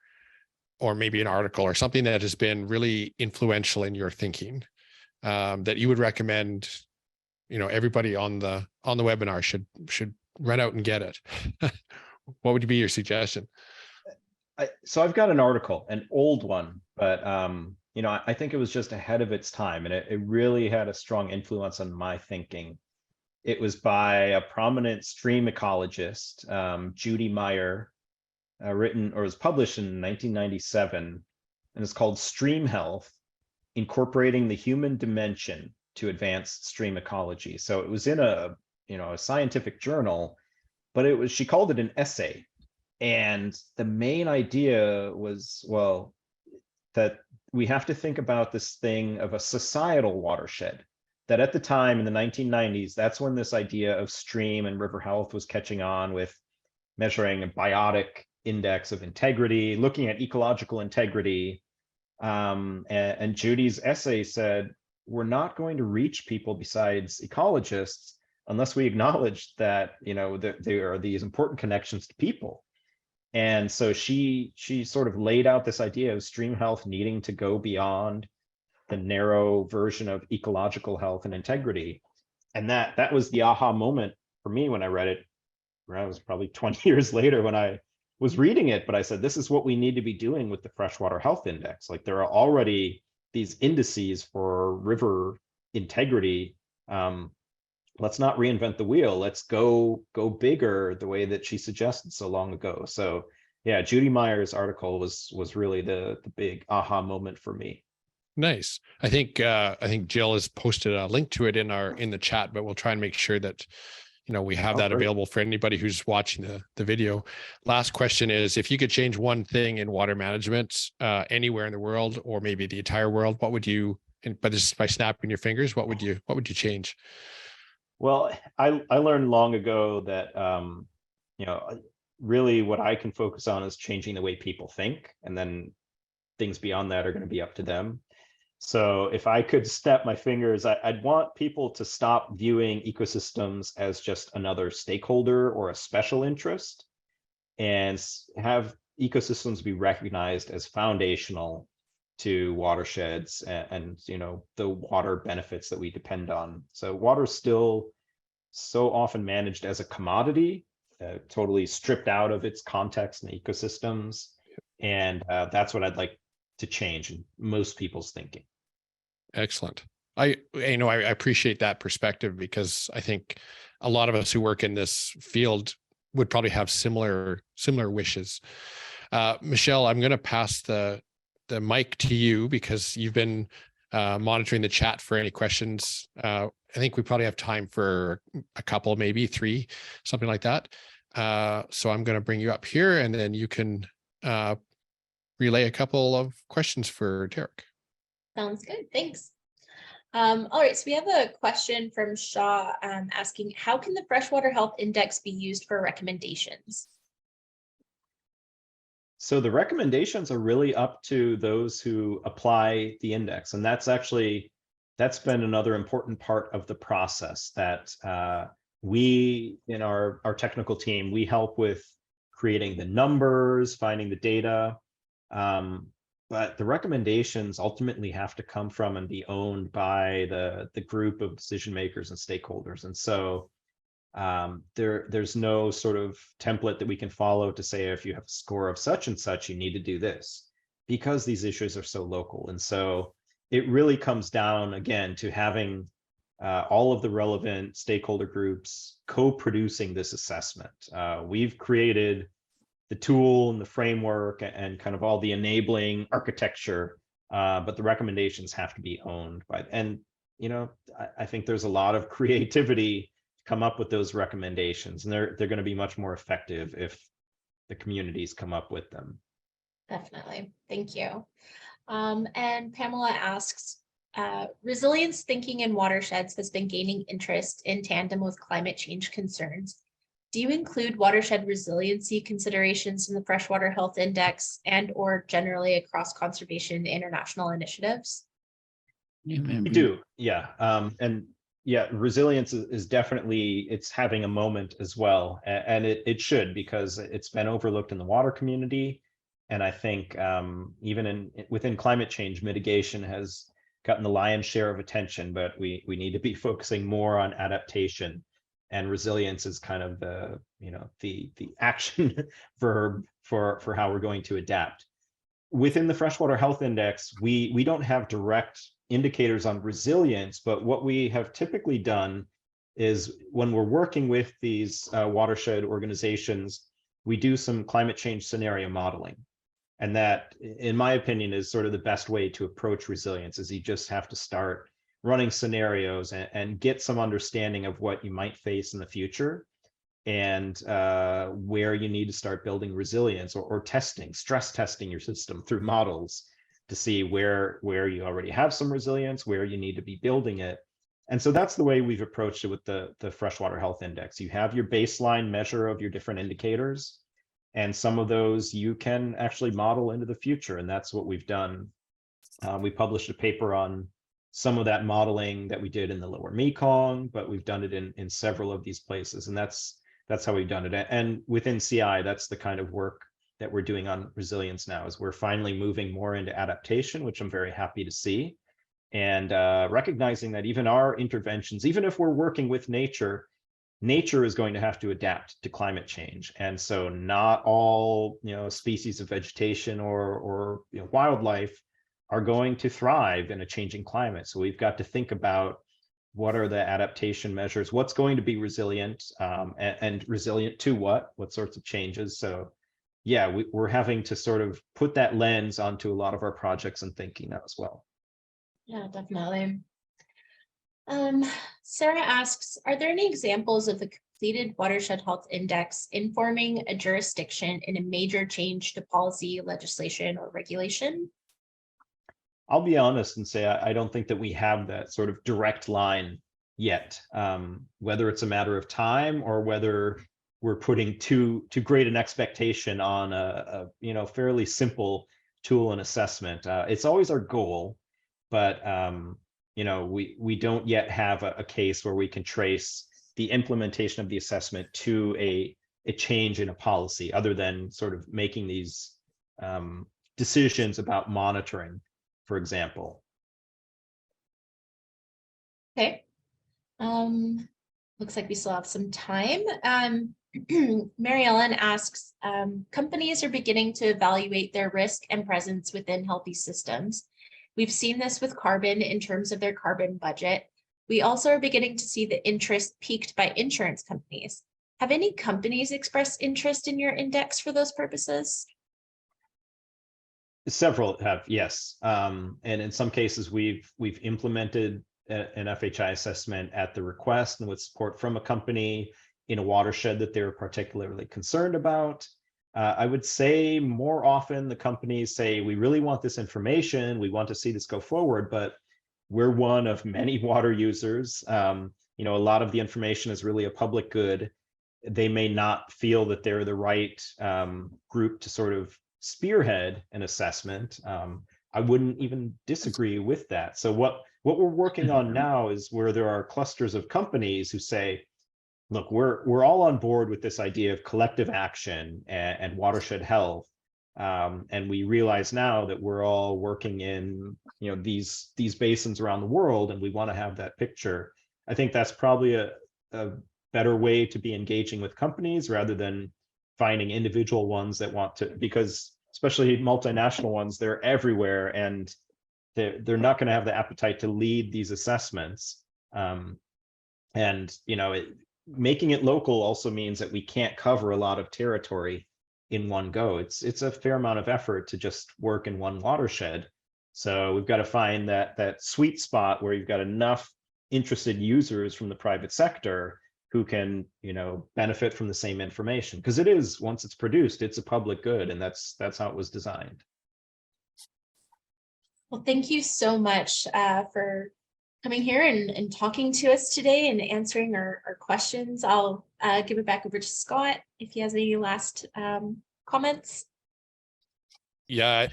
Speaker 2: or maybe an article or something that has been really influential in your thinking, that you would recommend, everybody on the webinar should run out and get it. What would be your suggestion?
Speaker 3: So I've got an article, an old one, but I think it was just ahead of its time, and it really had a strong influence on my thinking. It was by a prominent stream ecologist, Judy Meyer, written or was published in 1997, and it's called Stream Health: Incorporating the Human Dimension to Advance Stream Ecology. So it was in a scientific journal, but she called it an essay. And the main idea was, well, that we have to think about this thing of a societal watershed. That at the time in the 1990s, that's when this idea of stream and river health was catching on, with measuring a biotic index of integrity, looking at ecological integrity. And Judy's essay said, we're not going to reach people besides ecologists unless we acknowledge that, that there are these important connections to people. And so she sort of laid out this idea of stream health needing to go beyond the narrow version of ecological health and integrity. And that was the aha moment for me when I read it. It was probably 20 years later when I was reading it, but I said, this is what we need to be doing with the Freshwater Health Index. Like, there are already these indices for river integrity. Let's not reinvent the wheel. Let's go bigger the way that she suggested so long ago. So yeah, Judy Meyer's article was really the big aha moment for me.
Speaker 2: Nice. I think Jill has posted a link to it in the chat, but we'll try and make sure that we have that available for anybody who's watching the video. Last question is, if you could change one thing in water management anywhere in the world, or maybe the entire world, what would you? But just by snapping your fingers, what would you change?
Speaker 3: Well, I learned long ago that really what I can focus on is changing the way people think, and then things beyond that are going to be up to them. So if I could snap my fingers, I'd want people to stop viewing ecosystems as just another stakeholder or a special interest, and have ecosystems be recognized as foundational to watersheds and the water benefits that we depend on. So water is still so often managed as a commodity, totally stripped out of its context and ecosystems. And that's what I'd like to change in most people's thinking.
Speaker 2: Excellent. I appreciate that perspective, because I think a lot of us who work in this field would probably have similar wishes. Michelle, I'm going to pass the mic to you because you've been monitoring the chat for any questions. I think we probably have time for a couple, maybe 3, something like that. So I'm going to bring you up here and then you can relay a couple of questions for Derek.
Speaker 1: Sounds good. Thanks. All right, so we have a question from Shaw asking, how can the Freshwater Health Index be used for recommendations?
Speaker 3: So the recommendations are really up to those who apply the index. And that's been another important part of the process that we in our technical team, we help with creating the numbers, finding the data. But the recommendations ultimately have to come from and be owned by the group of decision makers and stakeholders. And so there's no sort of template that we can follow to say, if you have a score of such and such, you need to do this, because these issues are so local. And so it really comes down, again, to having all of the relevant stakeholder groups co-producing this assessment. We've created the tool and the framework and kind of all the enabling architecture, but the recommendations have to be owned by, and I think there's a lot of creativity to come up with those recommendations, and they're going to be much more effective if the communities come up with them.
Speaker 1: Definitely. Thank you. And Pamela asks, resilience thinking in watersheds has been gaining interest in tandem with climate change concerns. Do you include watershed resiliency considerations in the Freshwater Health Index and or generally across conservation international initiatives?
Speaker 3: We do, yeah. And yeah, resilience is definitely, it's having a moment as well. And it should, because it's been overlooked in the water community. And I think even within climate change, mitigation has gotten the lion's share of attention, but we need to be focusing more on adaptation. And resilience is kind of the action verb for how we're going to adapt. Within the Freshwater Health Index, we don't have direct indicators on resilience, but what we have typically done is when we're working with these watershed organizations, we do some climate change scenario modeling. And that, in my opinion, is sort of the best way to approach resilience, is you just have to start running scenarios and get some understanding of what you might face in the future, and where you need to start building resilience or testing, stress testing your system through models to see where you already have some resilience, where you need to be building it. And so that's the way we've approached it with the Freshwater Health Index. You have your baseline measure of your different indicators, and some of those you can actually model into the future. And that's what we've done. We published a paper on some of that modeling that we did in the Lower Mekong, but we've done it in several of these places. And that's how we've done it. And within CI, that's the kind of work that we're doing on resilience now, is we're finally moving more into adaptation, which I'm very happy to see. And recognizing that even our interventions, even if we're working with nature is going to have to adapt to climate change. And so not all species of vegetation or wildlife are going to thrive in a changing climate. So we've got to think about what are the adaptation measures, what's going to be resilient, and resilient to what sorts of changes. So yeah, we're having to sort of put that lens onto a lot of our projects and thinking now as well.
Speaker 1: Yeah, definitely. Sarah asks, are there any examples of the completed Watershed Health Index informing a jurisdiction in a major change to policy, legislation, or regulation?
Speaker 3: I'll be honest and say I don't think that we have that sort of direct line yet, whether it's a matter of time or whether we're putting too great an expectation on a fairly simple tool and assessment. It's always our goal, but we don't yet have a case where we can trace the implementation of the assessment to a change in a policy, other than sort of making these decisions about monitoring, for example.
Speaker 1: Okay. Looks like we still have some time. Mary Ellen asks, companies are beginning to evaluate their risk and presence within healthy systems. We've seen this with carbon in terms of their carbon budget. We also are beginning to see the interest piqued by insurance companies. Have any companies expressed interest in your index for those purposes?
Speaker 3: Several have, yes. And in some cases, we've implemented an FHI assessment at the request and with support from a company in a watershed that they're particularly concerned about. I would say more often the companies say, we really want this information, we want to see this go forward, but we're one of many water users. You know, a lot of the information is really a public good. They may not feel that they're the right group to sort of spearhead an assessment. I wouldn't even disagree with that. So what we're working on now is where there are clusters of companies who say, look, we're all on board with this idea of collective action and watershed health. And we realize now that we're all working in, you know, these basins around the world, and we want to have that picture. I think that's probably a better way to be engaging with companies rather than finding individual ones that want to, because especially multinational ones, they're everywhere and they're not going to have the appetite to lead these assessments. And, you know, making it local also means that we can't cover a lot of territory in one go. It's a fair amount of effort to just work in one watershed. So we've got to find that sweet spot where you've got enough interested users from the private sector who can, you know, benefit from the same information, because it is, once it's produced, it's a public good, and that's how it was designed.
Speaker 1: Well, thank you so much for coming here and talking to us today and answering our questions. I'll give it back over to Scott if he has any last comments.
Speaker 2: Yeah,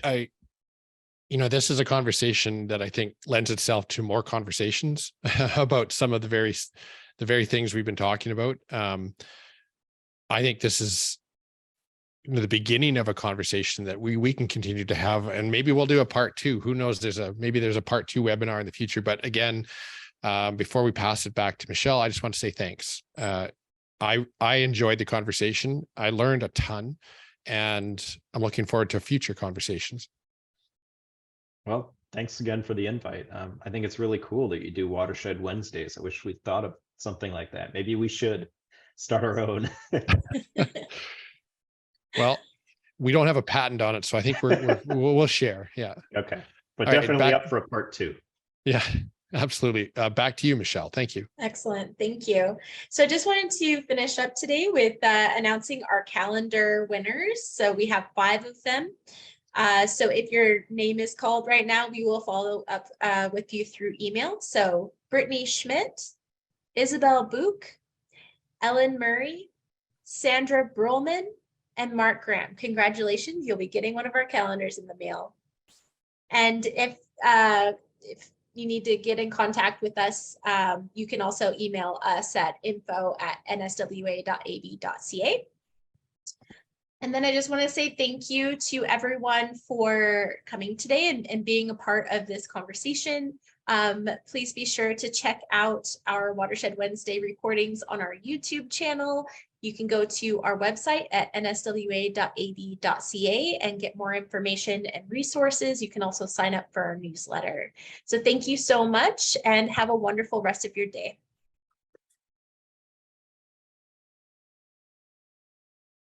Speaker 2: you know, this is a conversation that I think lends itself to more conversations about some of the very things we've been talking about. I think this is, you know, the beginning of a conversation that we can continue to have, and maybe we'll do a part 2. Who knows? Maybe there's a part 2 webinar in the future. But again, before we pass it back to Michelle, I just want to say thanks. I enjoyed the conversation. I learned a ton, and I'm looking forward to future conversations.
Speaker 3: Well, thanks again for the invite. I think it's really cool that you do Watershed Wednesdays. I wish we thought of something like that. Maybe we should start our own.
Speaker 2: Well, we don't have a patent on it, so I think we'll share. Yeah.
Speaker 3: Okay, but
Speaker 2: All right,
Speaker 3: definitely up for a part 2.
Speaker 2: Yeah, absolutely. Back to you, Michelle. Thank you.
Speaker 1: Excellent. Thank you. So I just wanted to finish up today with announcing our calendar winners. So we have 5 of them. So if your name is called right now, we will follow up with you through email. So Brittany Schmidt, Isabel Book, Ellen Murray, Sandra Brulman, and Mark Graham. Congratulations, you'll be getting one of our calendars in the mail. And if you need to get in contact with us, you can also email us at info@nswa.ab.ca. And then I just want to say thank you to everyone for coming today and being a part of this conversation. Please be sure to check out our Watershed Wednesday recordings on our YouTube channel. You can go to our website at nswa.ab.ca and get more information and resources. You can also sign up for our newsletter. So thank you so much and have a wonderful rest of your day.